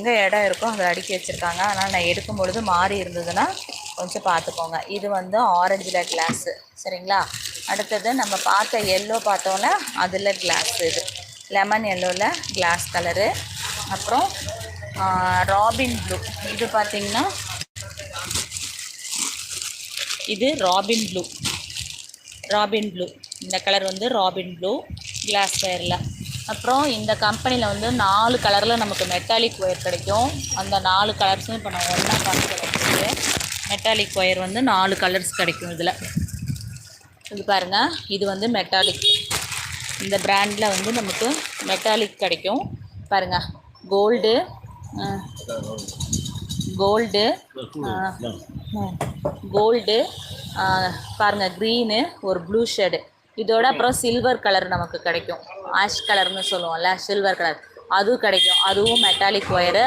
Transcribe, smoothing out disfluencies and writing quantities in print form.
எங்கே இடம் இருக்கோ அதை அடுக்கி வச்சுருக்காங்க. அதனால் நான் எடுக்கும் பொழுது மாறி இருந்ததுன்னா கொஞ்சம் பார்த்துக்கோங்க. இது வந்து ஆரஞ்சில் கிளாஸு, சரிங்களா. அடுத்தது நம்ம பார்த்த எல்லோ பார்த்தோன்னா அதில் கிளாஸ், இது லெமன் எல்லோவில் கிளாஸ் கலரு. அப்புறம் ராபின் ப்ளூ, இது பார்த்திங்கன்னா இது ராபின் ப்ளூ, இந்த கலர் வந்து ராபின் ப்ளூ கிளாஸ் ஒயரில். அப்புறம் இந்த கம்பெனியில் வந்து 4 கலரில் நமக்கு மெட்டாலிக் ஒயர் கிடைக்கும். அந்த 4 கலர்ஸும் இப்போ நான் ஒன்றா காமிக்கிறேன். மெட்டாலிக் ஒயர் வந்து 4 கலர்ஸ் கிடைக்கும் இதில். இது பாருங்கள், இது வந்து மெட்டாலிக். இந்த பிராண்டில் வந்து நமக்கு மெட்டாலிக் கிடைக்கும். பாருங்கள், கோல்டு பாருங்கள், க்ரீனு, ஒரு ப்ளூ ஷேடு, இதோட அப்புறம் சில்வர் கலர் நமக்கு கிடைக்கும். ஆஷ் கலர்னு சொல்லுவோம்ல, சில்வர் கலர் அதுவும் கிடைக்கும். அதுவும் மெட்டாலிக் ஒயரு.